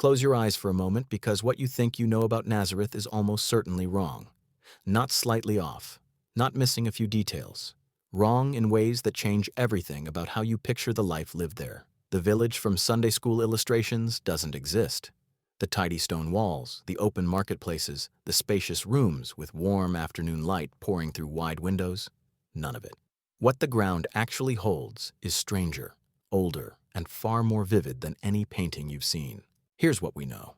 Close your eyes for a moment because what you think you know about Nazareth is almost certainly wrong. Not slightly off, not missing a few details. Wrong in ways that change everything about how you picture the life lived there. The village from Sunday school illustrations doesn't exist. The tidy stone walls, the open marketplaces, the spacious rooms with warm afternoon light pouring through wide windows, none of it. What the ground actually holds is stranger, older, and far more vivid than any painting you've seen. Here's what we know.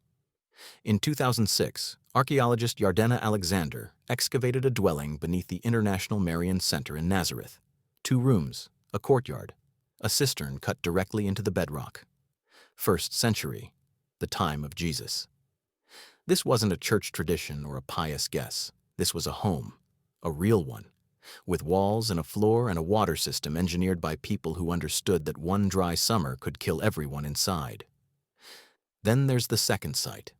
In 2006, archaeologist Yardena Alexander excavated a dwelling beneath the International Marian Center in Nazareth. 2 rooms, a courtyard, a cistern cut directly into the bedrock. 1st century, the time of Jesus. This wasn't a church tradition or a pious guess. This was a home, a real one, with walls and a floor and a water system engineered by people who understood that one dry summer could kill everyone inside. Then there's the 2nd site.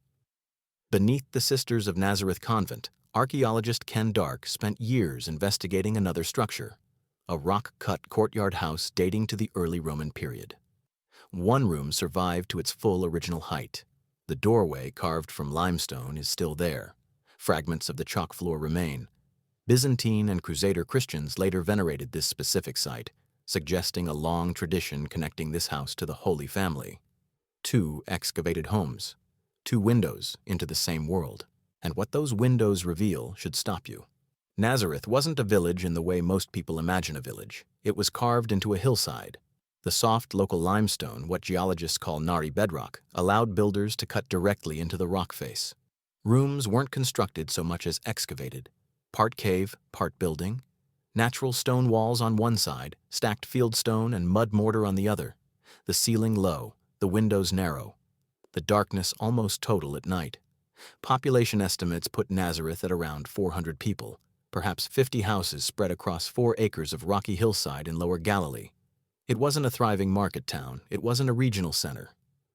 Beneath the Sisters of Nazareth convent, archaeologist Ken Dark spent years investigating another structure, a rock-cut courtyard house dating to the early Roman period. 1 room survived to its full original height. The doorway, carved from limestone, is still there. Fragments of the chalk floor remain. Byzantine and Crusader Christians later venerated this specific site, suggesting a long tradition connecting this house to the Holy Family. 2 excavated homes, 2 windows into the same world. And what those windows reveal should stop you. Nazareth wasn't a village in the way most people imagine a village. It was carved into a hillside. The soft local limestone, what geologists call Nari bedrock, allowed builders to cut directly into the rock face. Rooms weren't constructed so much as excavated. Part cave, part building. Natural stone walls on one side, stacked fieldstone and mud mortar on the other. The ceiling low, the windows narrow. The darkness almost total at night. Population estimates put Nazareth at around 400 people, perhaps 50 houses spread across 4 acres of rocky hillside in Lower Galilee. It wasn't a thriving market town. It wasn't a regional center.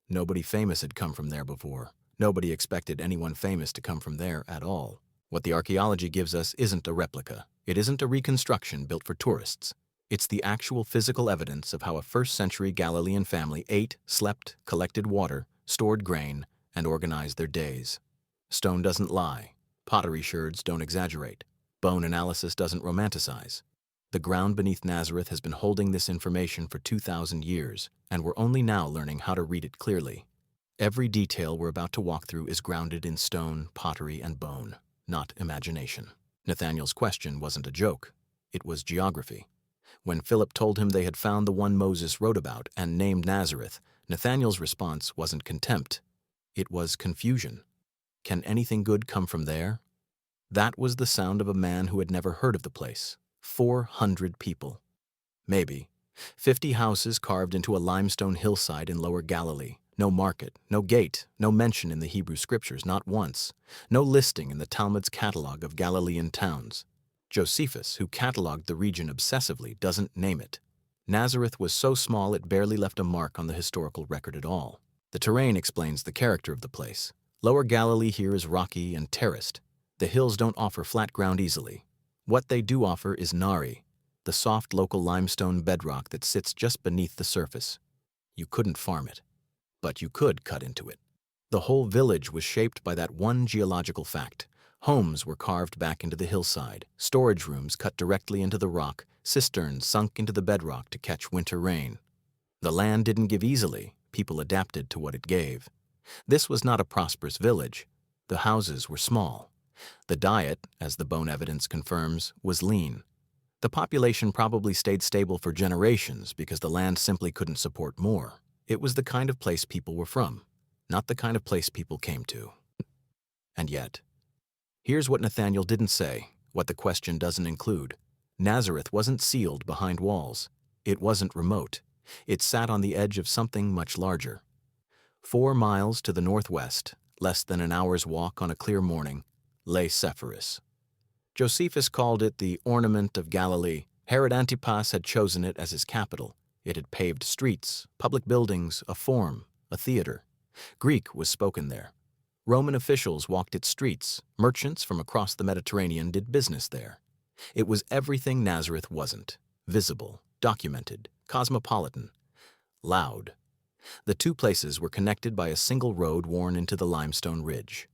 Nobody famous had come from there before. Nobody expected anyone famous to come from there at all. What the archaeology gives us isn't a replica. It isn't a reconstruction built for tourists. It's the actual physical evidence of how a 1st century Galilean family ate, slept, collected water, stored grain, and organized their days. Stone doesn't lie. Pottery sherds don't exaggerate. Bone analysis doesn't romanticize. The ground beneath Nazareth has been holding this information for 2,000 years, and we're only now learning how to read it clearly. Every detail we're about to walk through is grounded in stone, pottery, and bone, not imagination. Nathanael's question wasn't a joke. It was geography. When Philip told him they had found the one Moses wrote about and named Nazareth, Nathanael's response wasn't contempt. It was confusion. Can anything good come from there? That was the sound of a man who had never heard of the place. 400 people. Maybe. 50 houses carved into a limestone hillside in Lower Galilee. No market, no gate, no mention in the Hebrew scriptures, not once. No listing in the Talmud's catalog of Galilean towns. Josephus, who cataloged the region obsessively, doesn't name it. Nazareth was so small it barely left a mark on the historical record at all. The terrain explains the character of the place. Lower Galilee here is rocky and terraced. The hills don't offer flat ground easily. What they do offer is Nari, the soft local limestone bedrock that sits just beneath the surface. You couldn't farm it, but you could cut into it. The whole village was shaped by that one geological fact. Homes were carved back into the hillside, storage rooms cut directly into the rock, cisterns sunk into the bedrock to catch winter rain. The land didn't give easily. People adapted to what it gave. This was not a prosperous village. The houses were small. The diet, as the bone evidence confirms, was lean. The population probably stayed stable for generations because the land simply couldn't support more. It was the kind of place people were from, not the kind of place people came to. And yet, here's what Nathanael didn't say, what the question doesn't include. Nazareth wasn't sealed behind walls. It wasn't remote. It sat on the edge of something much larger. 4 miles to the northwest, less than an hour's walk on a clear morning, lay Sepphoris. Josephus called it the ornament of Galilee. Herod Antipas had chosen it as his capital. It had paved streets, public buildings, a forum, a theater. Greek was spoken there. Roman officials walked its streets. Merchants from across the Mediterranean did business there. It was everything Nazareth wasn't. Visible, documented, cosmopolitan, loud. The two places were connected by a single road worn into the limestone ridge.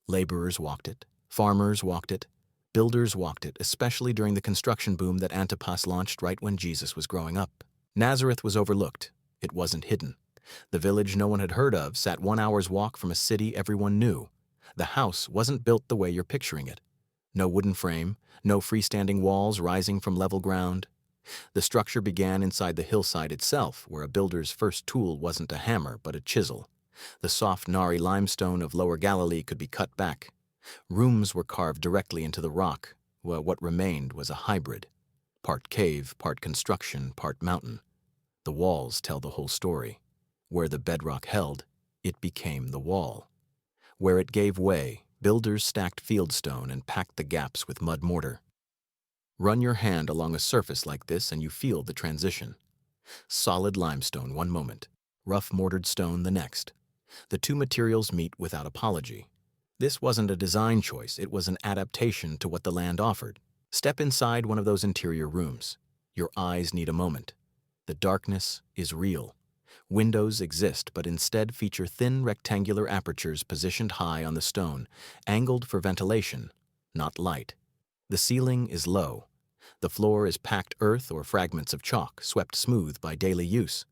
Laborers walked it, farmers walked it, builders walked it, especially during the construction boom that Antipas launched right when Jesus was growing up. Nazareth was overlooked. It wasn't hidden. The village no one had heard of sat 1 hour's walk from a city everyone knew. The house wasn't built the way you're picturing it. No wooden frame, no freestanding walls rising from level ground. The structure began inside the hillside itself, where a builder's first tool wasn't a hammer but a chisel. The soft Nari limestone of Lower Galilee could be cut back. Rooms were carved directly into the rock, while what remained was a hybrid. Part cave, part construction, part mountain. The walls tell the whole story. Where the bedrock held, it became the wall. Where it gave way, builders stacked fieldstone and packed the gaps with mud mortar. Run your hand along a surface like this and you feel the transition. Solid limestone one moment, rough mortared stone the next. The two materials meet without apology. This wasn't a design choice, it was an adaptation to what the land offered. Step inside one of those interior rooms. Your eyes need a moment. The darkness is real. Windows exist, but instead feature thin rectangular apertures positioned high on the stone, angled for ventilation, not light. The ceiling is low. The floor is packed earth or fragments of chalk swept smooth by daily use.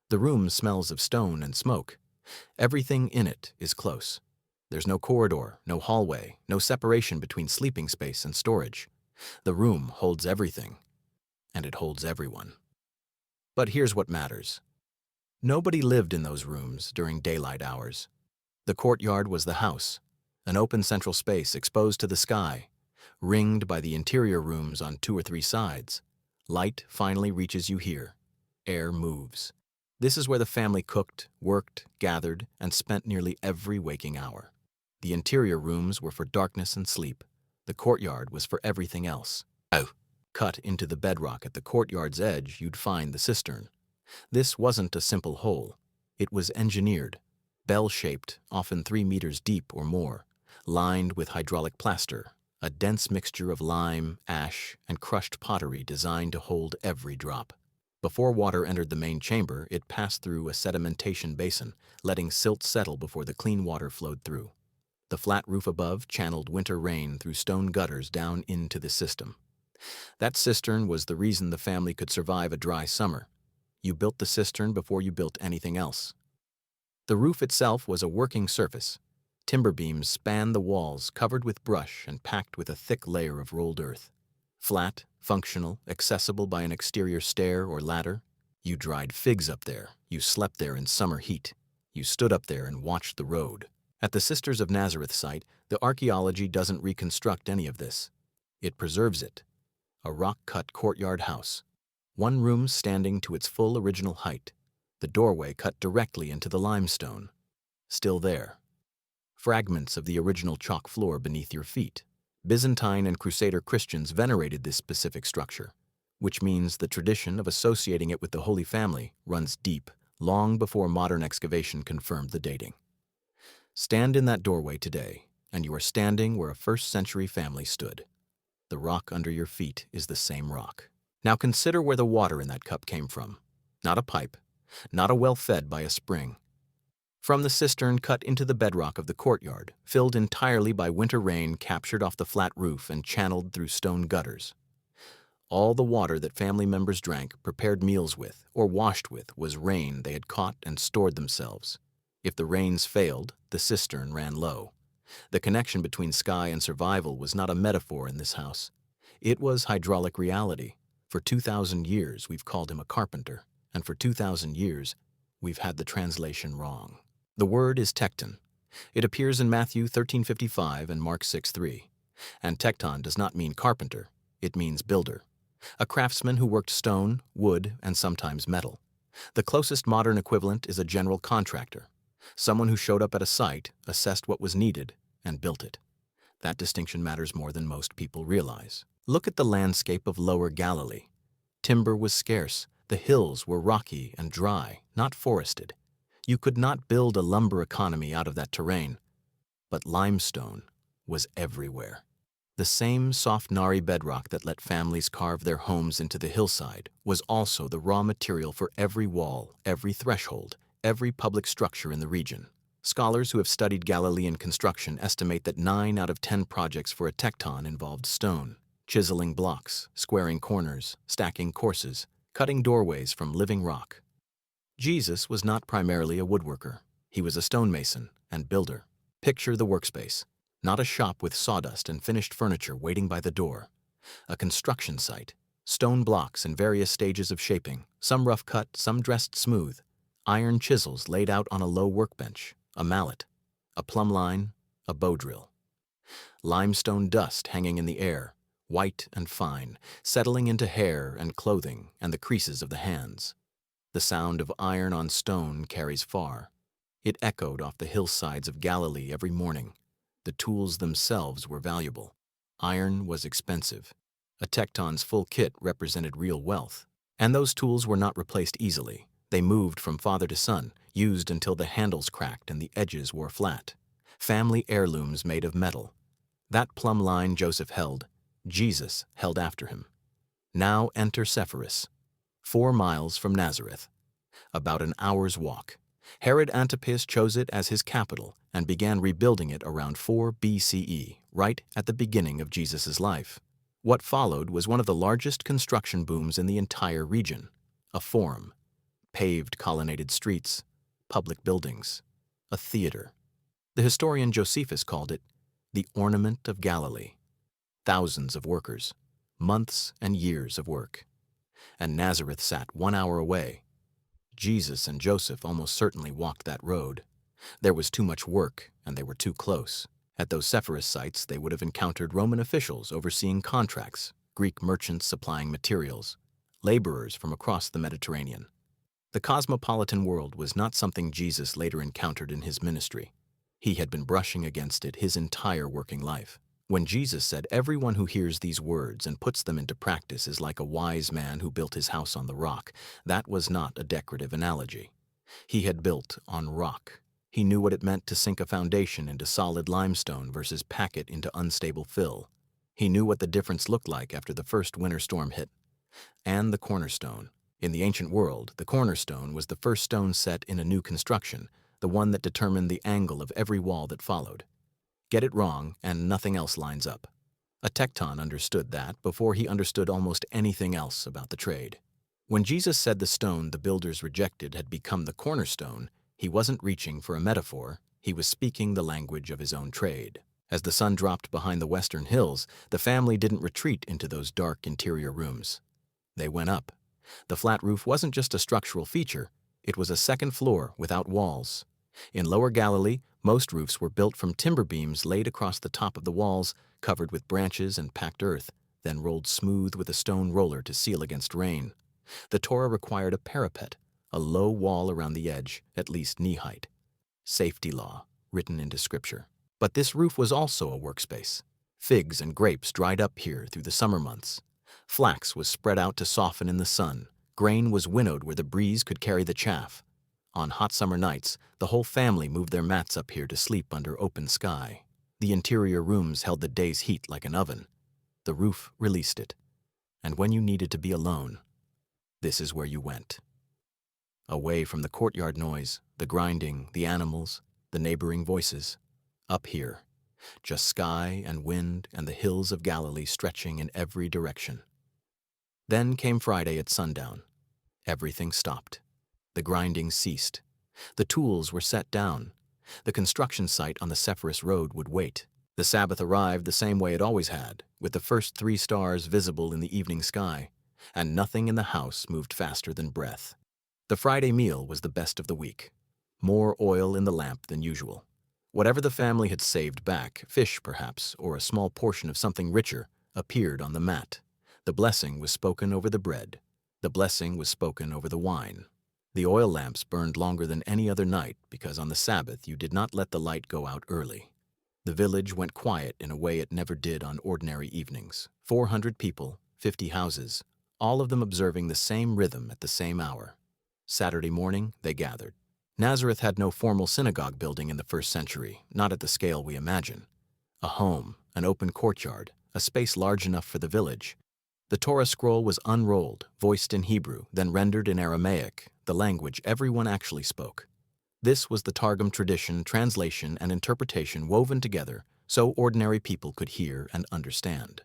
The room smells of stone and smoke. Everything in it is close. There's no corridor, no hallway, no separation between sleeping space and storage. The room holds everything, and it holds everyone. But here's what matters. Nobody lived in those rooms during daylight hours. The courtyard was the house, an open central space exposed to the sky, ringed by the interior rooms on 2 or 3 sides. Light finally reaches you here. Air moves. This is where the family cooked, worked, gathered, and spent nearly every waking hour. The interior rooms were for darkness and sleep. The courtyard was for everything else. Cut into the bedrock at the courtyard's edge, you'd find the cistern. This wasn't a simple hole. It was engineered, bell-shaped, often 3 meters deep or more, lined with hydraulic plaster, a dense mixture of lime, ash, and crushed pottery designed to hold every drop. Before water entered the main chamber, it passed through a sedimentation basin, letting silt settle before the clean water flowed through. The flat roof above channeled winter rain through stone gutters down into the system. That cistern was the reason the family could survive a dry summer. You built the cistern before you built anything else. The roof itself was a working surface. Timber beams spanned the walls, covered with brush and packed with a thick layer of rolled earth. Flat, functional, accessible by an exterior stair or ladder. You dried figs up there. You slept there in summer heat. You stood up there and watched the road. At the Sisters of Nazareth site, the archaeology doesn't reconstruct any of this. It preserves it. A rock-cut courtyard house. One room standing to its full original height. The doorway cut directly into the limestone. Still there. Fragments of the original chalk floor beneath your feet. Byzantine and Crusader Christians venerated this specific structure, which means the tradition of associating it with the Holy Family runs deep, long before modern excavation confirmed the dating. Stand in that doorway today, and you are standing where a first-century family stood. The rock under your feet is the same rock. Now consider where the water in that cup came from. Not a pipe, not a well fed by a spring. From the cistern cut into the bedrock of the courtyard, filled entirely by winter rain captured off the flat roof and channeled through stone gutters. All the water that family members drank, prepared meals with, or washed with was rain they had caught and stored themselves. If the rains failed, the cistern ran low. The connection between sky and survival was not a metaphor in this house. It was hydraulic reality. For 2,000 years, we've called him a carpenter, and for 2,000 years, we've had the translation wrong. The word is Tecton. It appears in Matthew 13:55 and Mark 6:3. And Tecton does not mean carpenter, it means builder. A craftsman who worked stone, wood, and sometimes metal. The closest modern equivalent is a general contractor, someone who showed up at a site, assessed what was needed, and built it. That distinction matters more than most people realize. Look at the landscape of Lower Galilee. Timber was scarce. The hills were rocky and dry, not forested. You could not build a lumber economy out of that terrain. But limestone was everywhere. The same soft Nari bedrock that let families carve their homes into the hillside was also the raw material for every wall, every threshold, every public structure in the region. Scholars who have studied Galilean construction estimate that 9 out of 10 projects for a tecton involved stone, chiseling blocks, squaring corners, stacking courses, cutting doorways from living rock. Jesus was not primarily a woodworker. He was a stonemason and builder. Picture the workspace, not a shop with sawdust and finished furniture waiting by the door. A construction site, stone blocks in various stages of shaping, some rough cut, some dressed smooth, iron chisels laid out on a low workbench, a mallet, a plumb line, a bow drill. Limestone dust hanging in the air, white and fine, settling into hair and clothing and the creases of the hands. The sound of iron on stone carries far. It echoed off the hillsides of Galilee every morning. The tools themselves were valuable. Iron was expensive. A tecton's full kit represented real wealth. And those tools were not replaced easily. They moved from father to son, used until the handles cracked and the edges wore flat. Family heirlooms made of metal. That plumb line Joseph held, Jesus held after him. Now enter Sepphoris, 4 miles from Nazareth. About an hour's walk. Herod Antipas chose it as his capital and began rebuilding it around 4 BCE, right at the beginning of Jesus' life. What followed was one of the largest construction booms in the entire region. A forum, paved colonnaded streets, public buildings, a theater. The historian Josephus called it the ornament of Galilee. Thousands of workers, months and years of work. And Nazareth sat 1 hour away. Jesus and Joseph almost certainly walked that road. There was too much work, and they were too close. At those Sepphoris sites, they would have encountered Roman officials overseeing contracts, Greek merchants supplying materials, laborers from across the Mediterranean. The cosmopolitan world was not something Jesus later encountered in his ministry. He had been brushing against it his entire working life. When Jesus said, "Everyone who hears these words and puts them into practice is like a wise man who built his house on the rock," that was not a decorative analogy. He had built on rock. He knew what it meant to sink a foundation into solid limestone versus pack it into unstable fill. He knew what the difference looked like after the first winter storm hit. And the cornerstone. In the ancient world, the cornerstone was the first stone set in a new construction, the one that determined the angle of every wall that followed. Get it wrong, and nothing else lines up. A tecton understood that before he understood almost anything else about the trade. When Jesus said the stone the builders rejected had become the cornerstone, he wasn't reaching for a metaphor, he was speaking the language of his own trade. As the sun dropped behind the western hills, the family didn't retreat into those dark interior rooms. They went up. The flat roof wasn't just a structural feature, it was a second floor without walls. In Lower Galilee, most roofs were built from timber beams laid across the top of the walls, covered with branches and packed earth, then rolled smooth with a stone roller to seal against rain. The Torah required a parapet, a low wall around the edge, at least knee-height. Safety law, written into Scripture. But this roof was also a workspace. Figs and grapes dried up here through the summer months. Flax was spread out to soften in the sun. Grain was winnowed where the breeze could carry the chaff. On hot summer nights, the whole family moved their mats up here to sleep under open sky. The interior rooms held the day's heat like an oven. The roof released it. And when you needed to be alone, this is where you went. Away from the courtyard noise, the grinding, the animals, the neighboring voices. Up here, just sky and wind and the hills of Galilee stretching in every direction. Then came Friday at sundown. Everything stopped. The grinding ceased. The tools were set down. The construction site on the Sepphoris road would wait. The Sabbath arrived the same way it always had, with the first 3 stars visible in the evening sky, and nothing in the house moved faster than breath. The Friday meal was the best of the week. More oil in the lamp than usual. Whatever the family had saved back, fish perhaps, or a small portion of something richer, appeared on the mat. The blessing was spoken over the bread. The blessing was spoken over the wine. The oil lamps burned longer than any other night because on the Sabbath you did not let the light go out early. The village went quiet in a way it never did on ordinary evenings. 400 people, 50 houses, all of them observing the same rhythm at the same hour. Saturday morning, they gathered. Nazareth had no formal synagogue building in the first century, not at the scale we imagine. A home, an open courtyard, a space large enough for the village. The Torah scroll was unrolled, voiced in Hebrew, then rendered in Aramaic, the language everyone actually spoke. This was the Targum tradition, translation, and interpretation woven together so ordinary people could hear and understand.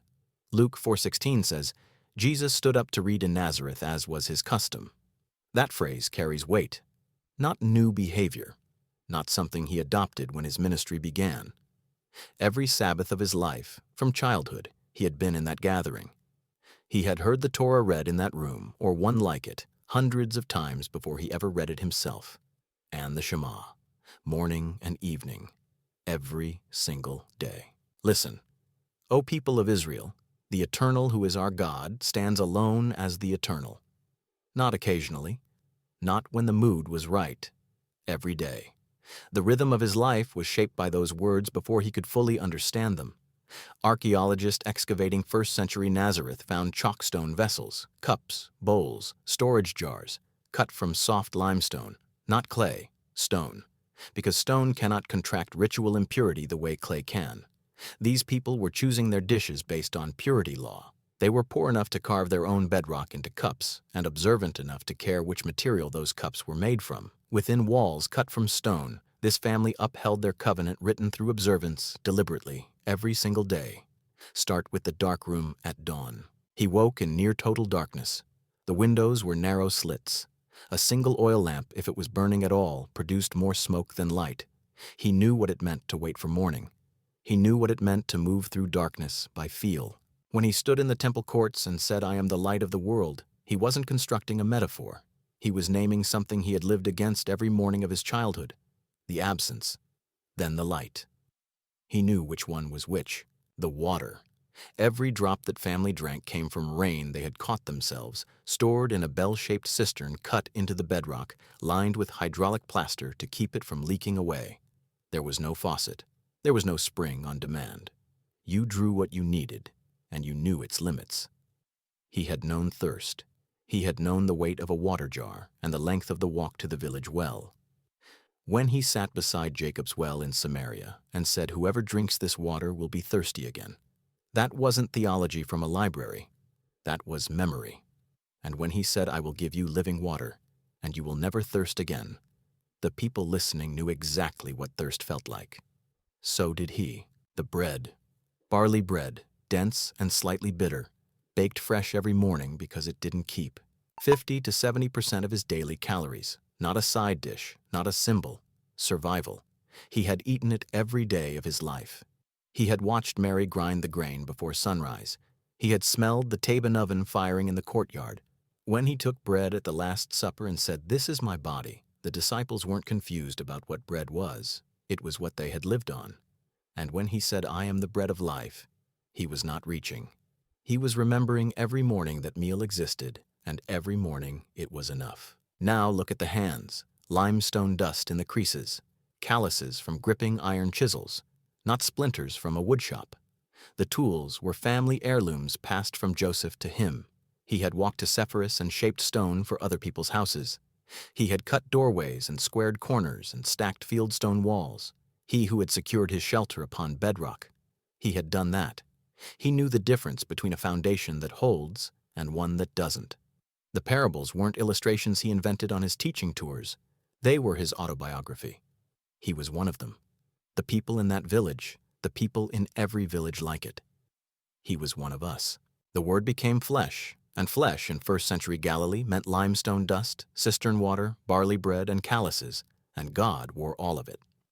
Luke 4:16 says, Jesus stood up to read in Nazareth as was his custom. That phrase carries weight, not new behavior, not something he adopted when his ministry began. Every Sabbath of his life, from childhood, he had been in that gathering. He had heard the Torah read in that room, or one like it, hundreds of times before he ever read it himself. And the Shema, morning and evening, every single day. Listen, O people of Israel, the Eternal who is our God stands alone as the Eternal. Not occasionally, not when the mood was right, every day. The rhythm of his life was shaped by those words before he could fully understand them. Archaeologists excavating first-century Nazareth found chalkstone vessels, cups, bowls, storage jars, cut from soft limestone, not clay, stone, because stone cannot contract ritual impurity the way clay can. These people were choosing their dishes based on purity law. They were poor enough to carve their own bedrock into cups and observant enough to care which material those cups were made from. Within walls cut from stone, this family upheld their covenant written through observance deliberately every single day. Start with the dark room at dawn. He woke in near total darkness. The windows were narrow slits. A single oil lamp, if it was burning at all, produced more smoke than light. He knew what it meant to wait for morning. He knew what it meant to move through darkness by feel. When he stood in the temple courts and said, I am the light of the world, he wasn't constructing a metaphor. He was naming something he had lived against every morning of his childhood. The absence, then the light. He knew which one was which. The water. Every drop that family drank came from rain they had caught themselves, stored in a bell-shaped cistern cut into the bedrock, lined with hydraulic plaster to keep it from leaking away. There was no faucet. There was no spring on demand. You drew what you needed, and you knew its limits. He had known thirst. He had known the weight of a water jar and the length of the walk to the village well. When he sat beside Jacob's well in Samaria and said, whoever drinks this water will be thirsty again, that wasn't theology from a library. That was memory. And when he said, I will give you living water, and you will never thirst again, the people listening knew exactly what thirst felt like. So did he. The bread, barley bread, dense and slightly bitter, baked fresh every morning because it didn't keep. 50 to 70% of his daily calories, not a side dish, not a symbol, survival. He had eaten it every day of his life. He had watched Mary grind the grain before sunrise. He had smelled the Tecton oven firing in the courtyard. When he took bread at the Last Supper and said, this is my body, the disciples weren't confused about what bread was. It was what they had lived on. And when he said, I am the bread of life, he was not reaching. He was remembering every morning that meal existed, and every morning it was enough. Now look at the hands, limestone dust in the creases, calluses from gripping iron chisels, not splinters from a woodshop. The tools were family heirlooms passed from Joseph to him. He had walked to Sepphoris and shaped stone for other people's houses. He had cut doorways and squared corners and stacked fieldstone walls. He who had secured his shelter upon bedrock. He had done that. He knew the difference between a foundation that holds and one that doesn't. The parables weren't illustrations he invented on his teaching tours. They were his autobiography. He was one of them. The people in that village, the people in every village like it. He was one of us. The Word became flesh, and flesh in first-century Galilee meant limestone dust, cistern water, barley bread, and calluses, and God wore all of it.